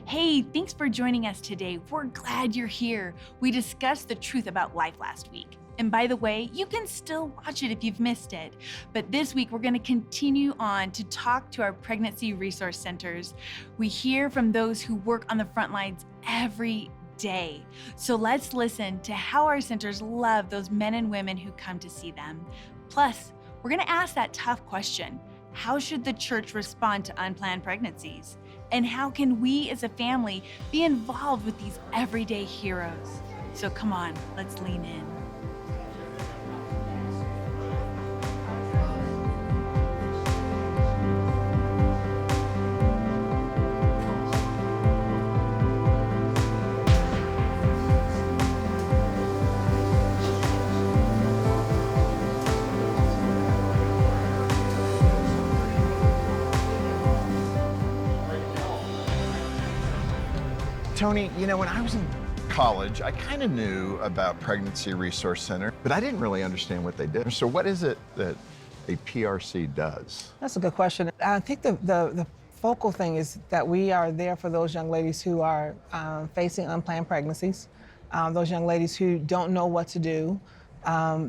Hey, thanks for joining us today. We're glad you're here. We discussed the truth about life last week. And by the way, you can still watch it if you've missed it. But this week, we're going to continue on to talk to our pregnancy resource centers. We hear from those who work on the front lines every day. So let's listen to how our centers love those men and women who come to see them. Plus, we're going to ask that tough question: how should the church respond to unplanned pregnancies? And how can we as a family be involved with these everyday heroes? So come on, let's lean in. Tony, when I was in college, I kind of knew about Pregnancy Resource Center, but I didn't really understand what they did. So what is it that a PRC does? That's a good question. I think the focal thing is that we are there for those young ladies who are facing unplanned pregnancies, those young ladies who don't know what to do,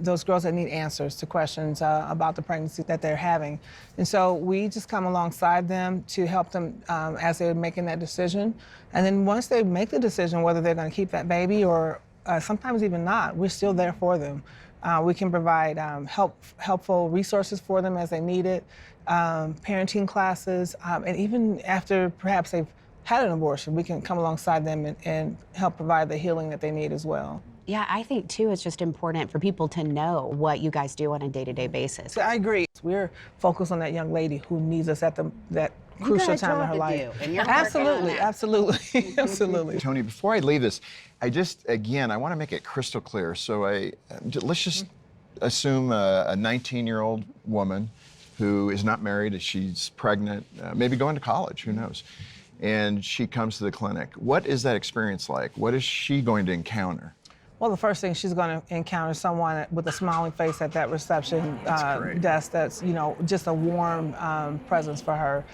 those girls that need answers to questions about the pregnancy that they're having. And so we just come alongside them to help them as they're making that decision. And then once they make the decision whether they're going to keep that baby or sometimes even not, we're still there for them. We can provide helpful resources for them as they need it, parenting classes, and even after perhaps they've had an abortion, we can come alongside them and help provide the healing that they need as well. Yeah, I think too it's just important for people to know what you guys do on a day-to-day basis. I agree. We're focused on that young lady who needs us at that crucial time in her life. Absolutely, absolutely, absolutely. Tony, before I leave this, I want to make it crystal clear. So let's just assume a 19-year-old woman who is not married, she's pregnant, maybe going to college, who knows? And she comes to the clinic. What is that experience like? What is she going to encounter? Well, the first thing she's going to encounter is someone with a smiling face at that reception desk that's, just a warm presence for her.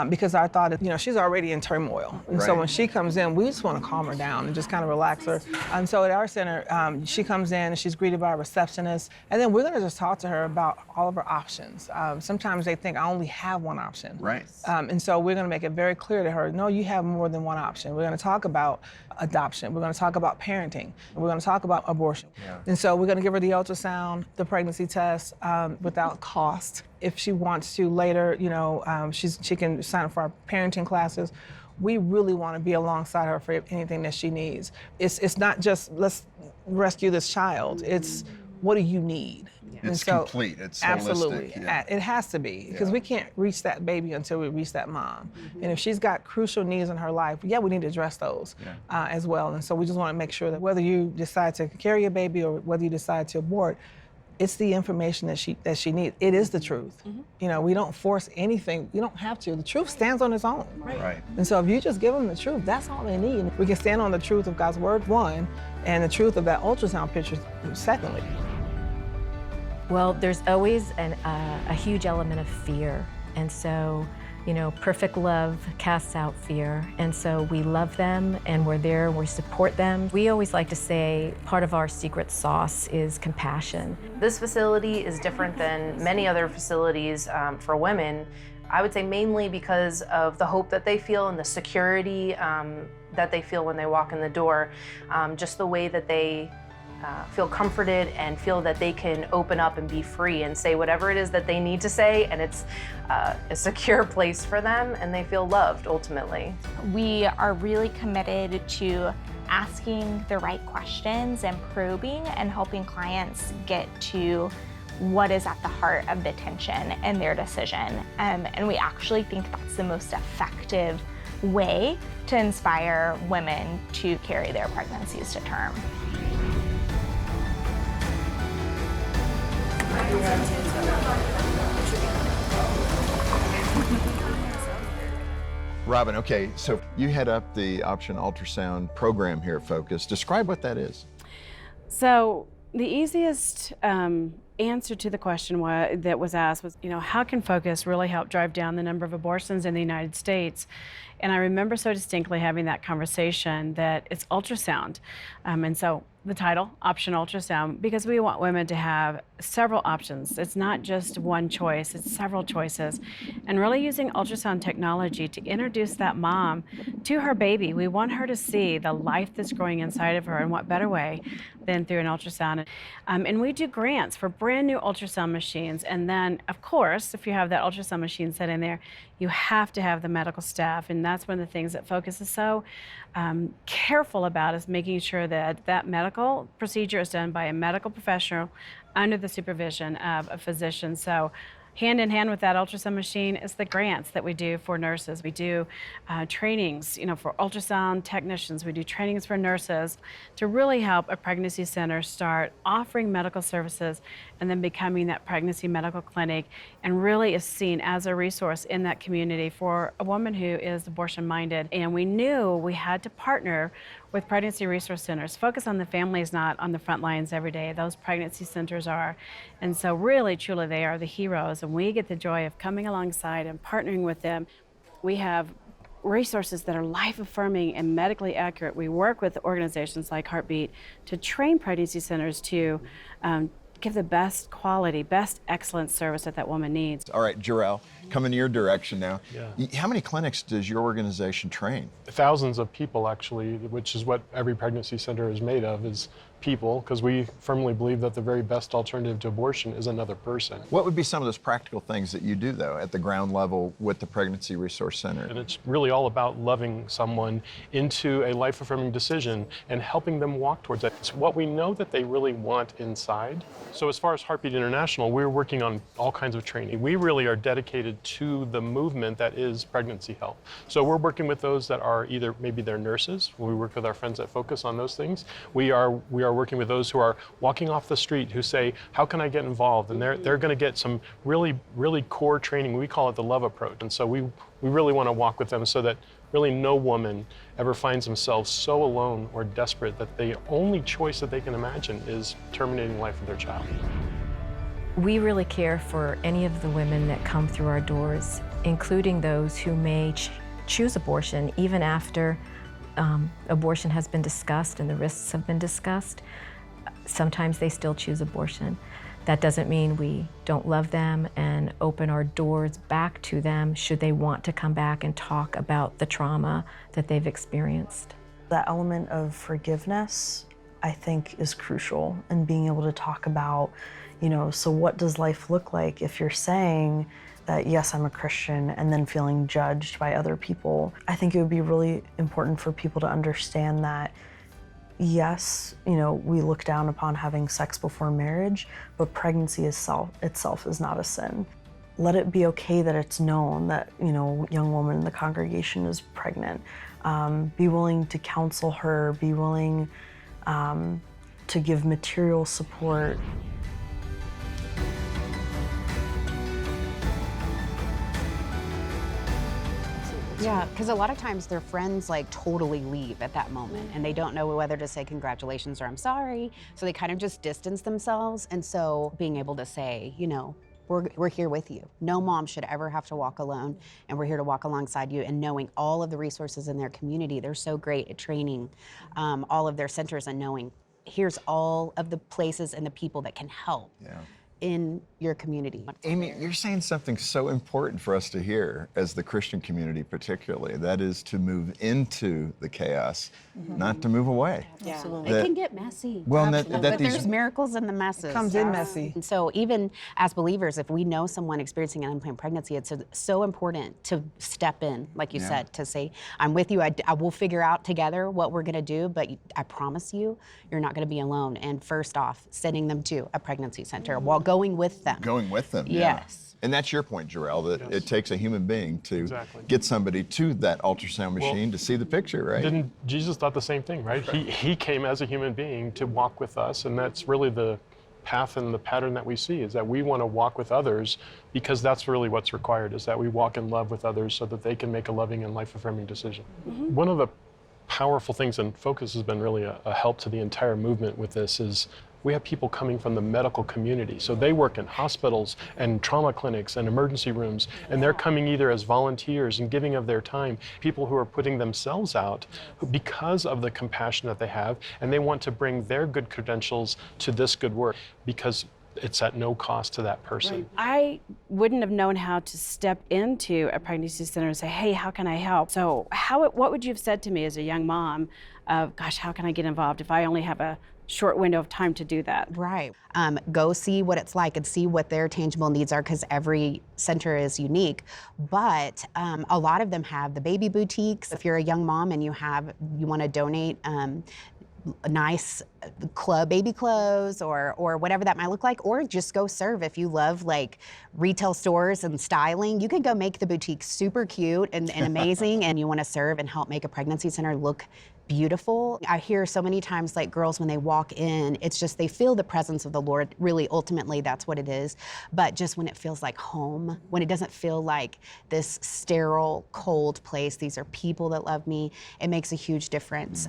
Because our thought is, she's already in turmoil. And so when she comes in, we just want to calm her down and just kind of relax her. And so at our center, she comes in and she's greeted by a receptionist. And then we're going to just talk to her about all of her options. Sometimes they think I only have one option. Right. And so we're going to make it very clear to her, no, you have more than one option. We're going to talk about adoption. We're going to talk about parenting. We're going to talk about abortion. Yeah. And so we're going to give her the ultrasound, the pregnancy test without cost. If she wants to later, she can sign up for our parenting classes. We really want to be alongside her for anything that she needs. It's not just let's rescue this child. It's what do you need? Yeah. It's complete. It's absolutely. Holistic. Yeah. It has to be because we can't reach that baby until we reach that mom. Mm-hmm. And if she's got crucial needs in her life, we need to address those as well. And so we just want to make sure that whether you decide to carry a baby or whether you decide to abort, it's the information that she needs. It is the truth. Mm-hmm. We don't force anything. You don't have to. The truth stands on its own. Right. And so if you just give them the truth, that's all they need. We can stand on the truth of God's word, one, and the truth of that ultrasound picture, secondly. Well, there's always a huge element of fear. And so, perfect love casts out fear. And so we love them and we're there, we support them. We always like to say part of our secret sauce is compassion. This facility is different than many other facilities for women. I would say mainly because of the hope that they feel and the security that they feel when they walk in the door. Just the way that they feel comforted and feel that they can open up and be free and say whatever it is that they need to say, and it's a secure place for them and they feel loved ultimately. We are really committed to asking the right questions and probing and helping clients get to what is at the heart of the tension in their decision. And we actually think that's the most effective way to inspire women to carry their pregnancies to term. Robin, okay, so you head up the Option Ultrasound program here at Focus. Describe what that is. So the easiest answer to the question that was asked was, how can Focus really help drive down the number of abortions in the United States? And I remember so distinctly having that conversation that it's ultrasound. And so the title, Option Ultrasound, because we want women to have several options. It's not just one choice, it's several choices. And really using ultrasound technology to introduce that mom to her baby. We want her to see the life that's growing inside of her, and what better way than through an ultrasound. And we do grants for brand new ultrasound machines. And then, of course, if you have that ultrasound machine set in there, you have to have the medical staff. And that's one of the things that Focus is so careful about, is making sure that that medical procedure is done by a medical professional under the supervision of a physician. So hand in hand with that ultrasound machine is the grants that we do for nurses. We do trainings, for ultrasound technicians. We do trainings for nurses to really help a pregnancy center start offering medical services and then becoming that pregnancy medical clinic, and really is seen as a resource in that community for a woman who is abortion-minded. And we knew we had to partner with pregnancy resource centers. Focus on the Family is not on the front lines every day. Those pregnancy centers are. And so really, truly, they are the heroes, and we get the joy of coming alongside and partnering with them. We have resources that are life-affirming and medically accurate. We work with organizations like Heartbeat to train pregnancy centers to give the best quality, best excellent service that woman needs. All right, Jarrell, coming your direction now. Yeah. How many clinics does your organization train? Thousands of people, actually, which is what every pregnancy center is made of, is people, because we firmly believe that the very best alternative to abortion is another person. What would be some of those practical things that you do, though, at the ground level with the Pregnancy Resource Center? And it's really all about loving someone into a life-affirming decision and helping them walk towards that. It's what we know that they really want inside. So as far as Heartbeat International, we're working on all kinds of training. We really are dedicated to the movement that is pregnancy health. So we're working with those that are either, maybe they're nurses. We work with our friends at Focus on those things. We are working with those who are walking off the street who say, how can I get involved? And they're going to get some really, really core training. We call it the love approach. And so we really want to walk with them so that really no woman ever finds themselves so alone or desperate that the only choice that they can imagine is terminating the life of their child. We really care for any of the women that come through our doors, including those who may choose abortion even after abortion has been discussed and the risks have been discussed. Sometimes they still choose abortion. That doesn't mean we don't love them and open our doors back to them should they want to come back and talk about the trauma that they've experienced. The element of forgiveness, I think, is crucial in being able to talk about, so what does life look like if you're saying that, yes, I'm a Christian, and then feeling judged by other people. I think it would be really important for people to understand that, yes, we look down upon having sex before marriage, but pregnancy itself is not a sin. Let it be okay that it's known that, a young woman in the congregation is pregnant. Be willing to counsel her, be willing to give material support. Yeah, because a lot of times their friends totally leave at that moment, and they don't know whether to say congratulations or I'm sorry. So they kind of just distance themselves. And so being able to say, we're here with you. No mom should ever have to walk alone, and we're here to walk alongside you. And knowing all of the resources in their community, they're so great at training all of their centers and knowing here's all of the places and the people that can help. Yeah. In your community. Amy, you're saying something so important for us to hear as the Christian community particularly, that is to move into the chaos, not to move away. Yeah. Absolutely. It can get messy. Well, but there's miracles in the messes. It comes in messy. And so even as believers, if we know someone experiencing an unplanned pregnancy, it's so important to step in, like you said, to say, I'm with you, I will figure out together what we're gonna do, but I promise you, you're not gonna be alone. And first off, sending them to a pregnancy center while going with them. Going with them, yeah. Yes. And that's your point, Jarrell, that Yes. it takes a human being to Exactly. get somebody to that ultrasound machine to see the picture, right? Didn't Jesus thought the same thing, right? He came as a human being to walk with us, and that's really the path and the pattern that we see, is that we want to walk with others because that's really what's required, is that we walk in love with others so that they can make a loving and life-affirming decision. Mm-hmm. One of the powerful things, and Focus has been really a help to the entire movement with this, is We have people coming from the medical community. So they work in hospitals and trauma clinics and emergency rooms, and they're coming either as volunteers and giving of their time, people who are putting themselves out because of the compassion that they have, and they want to bring their good credentials to this good work because it's at no cost to that person. I wouldn't have known how to step into a pregnancy center and say, hey, how can I help? So what would you have said to me as a young mom of, gosh, how can I get involved if I only have a short window of time to do that? Right. Go see what it's like and see what their tangible needs are, because every center is unique. But a lot of them have the baby boutiques. If you're a young mom and you want to donate nice baby clothes or whatever that might look like, or just go serve. If you love like retail stores and styling, you can go make the boutique super cute and amazing, and you want to serve and help make a pregnancy center look beautiful. I hear so many times, like, girls, when they walk in, it's just they feel the presence of the Lord. Really, ultimately, that's what it is. But just when it feels like home, when it doesn't feel like this sterile, cold place, these are people that love me, it makes a huge difference.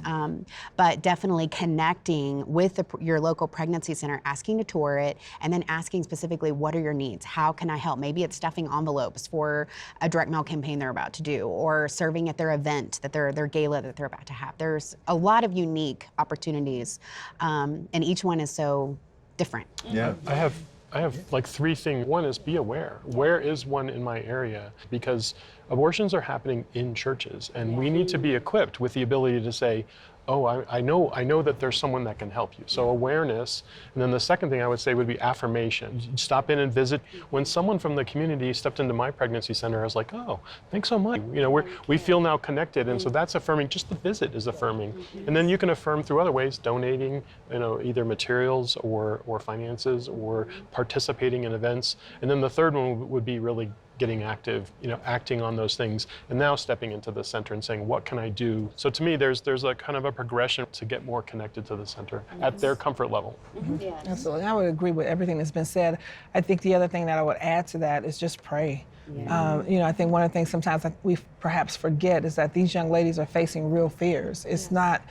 But definitely connecting with your local pregnancy center, asking to tour it, and then asking specifically, what are your needs? How can I help? Maybe it's stuffing envelopes for a direct mail campaign they're about to do, or serving at their event, their gala that they're about to have. There's a lot of unique opportunities, and each one is so different. Yeah. I have like 3 things. One is be aware. Where is one in my area? Because abortions are happening in churches, and we need to be equipped with the ability to say, oh, I know that there's someone that can help you. So awareness. And then the second thing I would say would be affirmation. Stop in and visit. When someone from the community stepped into my pregnancy center, I was like, oh, thanks so much. You know, we feel now connected. And so that's affirming. Just the visit is affirming. And then you can affirm through other ways, donating, you know, either materials or finances, or participating in events. And then the third one would be really getting active, you know, acting on those things, and now stepping into the center and saying, what can I do? So to me, there's a kind of a progression to get more connected to the center at their comfort level. Yes. Absolutely. I would agree with everything that's been said. I think the other thing that I would add to that is just pray. Yeah. You know, I think one of the things sometimes we perhaps forget is that these young ladies are facing real fears. It's not,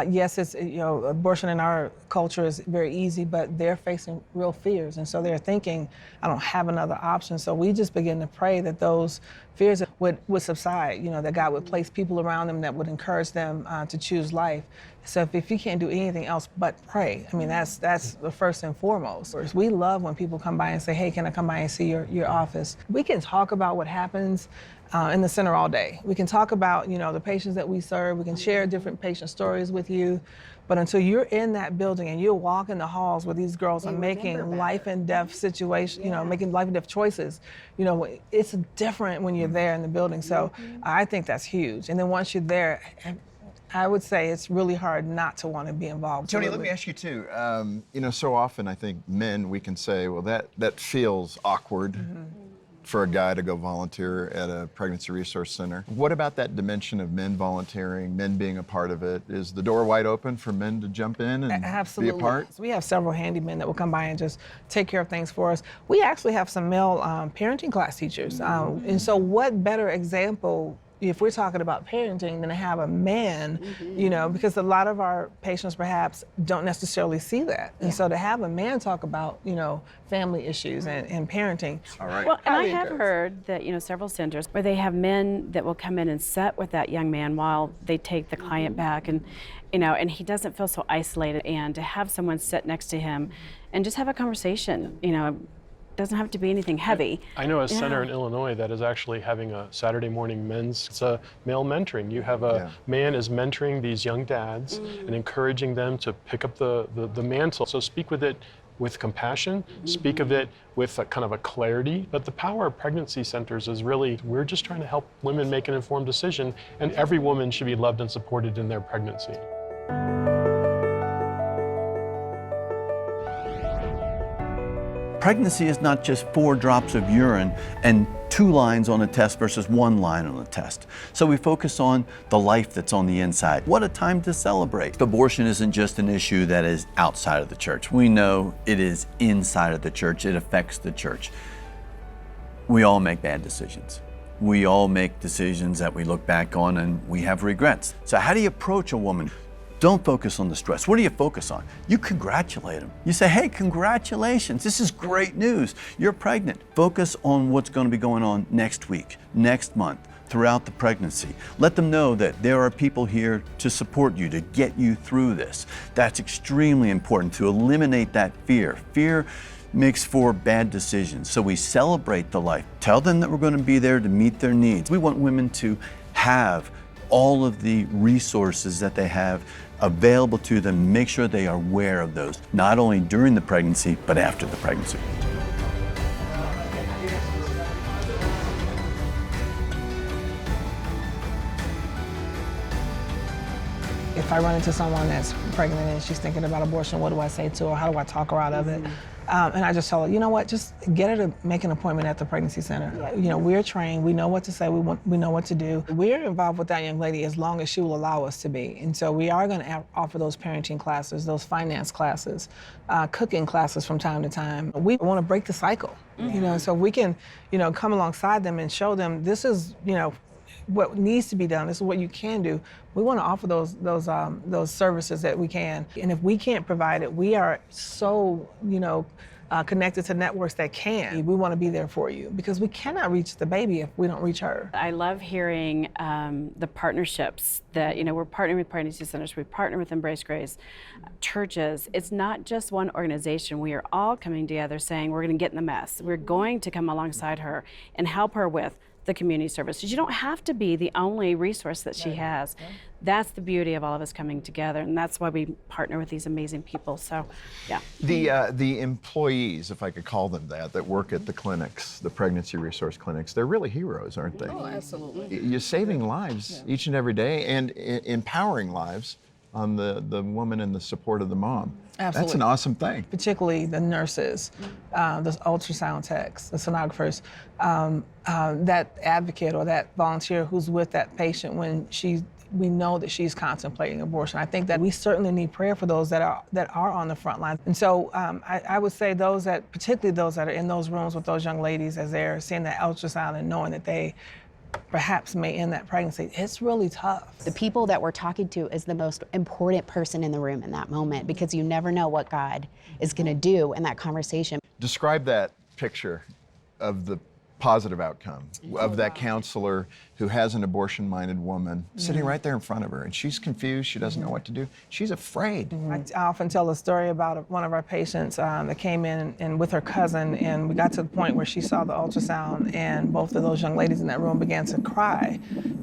yes, it's, you know, abortion in our culture is very easy, but they're facing real fears. And so they're thinking, I don't have another option. So we just begin to pray that those fears would subside, you know, that God would place people around them that would encourage them to choose life. So if you can't do anything else but pray, I mean, that's the first and foremost. We love when people come by and say, hey, can I come by and see your office? We can talk about what happens in the center all day. We can talk about, you know, the patients that we serve. We can share different patient stories with you. But until you're in that building and you're walking the halls where these girls are making life and death making life and death choices, you know, it's different when you're there in the building. So I think that's huge. And then once you're there, I would say it's really hard not to want to be involved. Tony, let me ask you too. You know, so often I think men, we can say, well, that feels awkward for a guy to go volunteer at a pregnancy resource center. What about that dimension of men volunteering, men being a part of it? Is the door wide open for men to jump in and be a part? We have several handymen that will come by and just take care of things for us. We actually have some male parenting class teachers. And so what better example, if we're talking about parenting, than to have a man, you know, because a lot of our patients perhaps don't necessarily see that. And so to have a man talk about, you know, family issues and parenting. All right. Well, and I have heard that, you know, several centers where they have men that will come in and sit with that young man while they take the client back, and, you know, and he doesn't feel so isolated, and to have someone sit next to him and just have a conversation, you know, doesn't have to be anything heavy. I know a center in Illinois that is actually having a Saturday morning it's a male mentoring. You have a man is mentoring these young dads and encouraging them to pick up the mantle. So speak with it with compassion, speak of it with a kind of a clarity. But the power of pregnancy centers is really, we're just trying to help women make an informed decision, and every woman should be loved and supported in their pregnancy. Pregnancy is not just 4 drops of urine and 2 lines on a test versus 1 line on a test. So we focus on the life that's on the inside. What a time to celebrate. Abortion isn't just an issue that is outside of the church. We know it is inside of the church. It affects the church. We all make bad decisions. We all make decisions that we look back on and we have regrets. So how do you approach a woman Don't focus on the stress. What do you focus on? You congratulate them. You say, hey, congratulations. This is great news. You're pregnant. Focus on what's going to be going on next week, next month, throughout the pregnancy. Let them know that there are people here to support you, to get you through this. That's extremely important, to eliminate that fear. Fear makes for bad decisions. So we celebrate the life. Tell them that we're going to be there to meet their needs. We want women to have all of the resources that they have available to them. Make sure they are aware of those, not only during the pregnancy, but after the pregnancy. If I run into someone that's pregnant and she's thinking about abortion, what do I say to her? How do I talk her out of it? And I just tell her, you know what, just get her to make an appointment at the pregnancy center. You know, we're trained, we know what to say, we know what to do. We're involved with that young lady as long as she will allow us to be. And so we are gonna offer those parenting classes, those finance classes, cooking classes from time to time. We wanna break the cycle, you know, so we can, you know, come alongside them and show them this is, you know, what needs to be done. This is what you can do. We want to offer those services that we can. And if we can't provide it, we are so, you know, connected to networks that can. We want to be there for you because we cannot reach the baby if we don't reach her. I love hearing the partnerships that, you know, we're partnering with pregnancy centers, we partner with Embrace Grace, churches. It's not just one organization. We are all coming together saying we're going to get in the mess. We're going to come alongside her and help her with the community services. You don't have to be the only resource that she has. That's the beauty of all of us coming together, and that's why we partner with these amazing people. So, yeah. The employees, if I could call them that work at the clinics, the pregnancy resource clinics, they're really heroes, aren't they? Oh, absolutely. You're saving lives each and every day and empowering lives on the woman and the support of the mom. Absolutely. That's an awesome thing. Particularly the nurses, the ultrasound techs, the sonographers, that advocate or that volunteer who's with that patient when we know that she's contemplating abortion. I think that we certainly need prayer for those that are on the front line. And so I would say particularly those that are in those rooms with those young ladies as they're seeing that ultrasound and knowing that they perhaps may end that pregnancy, it's really tough. The people that we're talking to is the most important person in the room in that moment because you never know what God is going to do in that conversation. Describe that picture of the positive outcome of that counselor who has an abortion-minded woman sitting right there in front of her, and she's confused, she doesn't know what to do, she's afraid. I often tell a story about one of our patients that came in and with her cousin, and we got to the point where she saw the ultrasound and both of those young ladies in that room began to cry.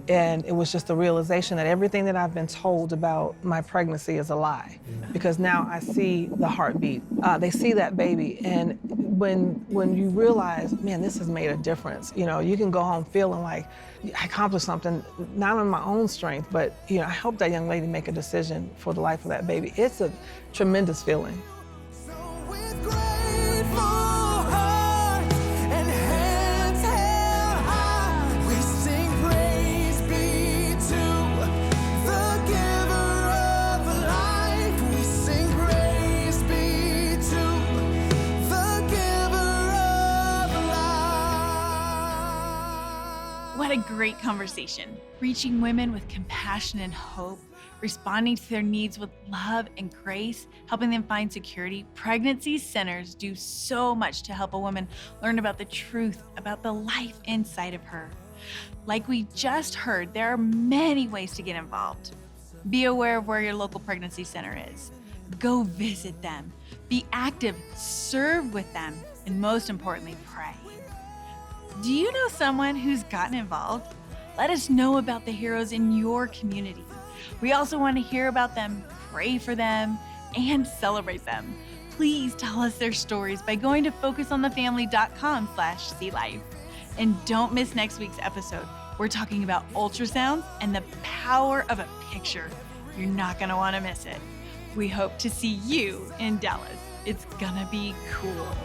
And it was just the realization that everything that I've been told about my pregnancy is a lie, because now I see the heartbeat. They see that baby, and when you realize, man, this has made a difference, you know, you can go home feeling like I accomplished something, not on my own strength, but, you know, I helped that young lady make a decision for the life of that baby. It's a tremendous feeling. What a great conversation. Reaching women with compassion and hope, responding to their needs with love and grace, helping them find security. Pregnancy centers do so much to help a woman learn about the truth, about the life inside of her. Like we just heard, there are many ways to get involved. Be aware of where your local pregnancy center is. Go visit them. Be active, serve with them, and most importantly, pray. Do you know someone who's gotten involved? Let us know about the heroes in your community. We also want to hear about them, pray for them, and celebrate them. Please tell us their stories by going to focusonthefamily.com/seelife. And don't miss next week's episode. We're talking about ultrasounds and the power of a picture. You're not going to want to miss it. We hope to see you in Dallas. It's gonna be cool.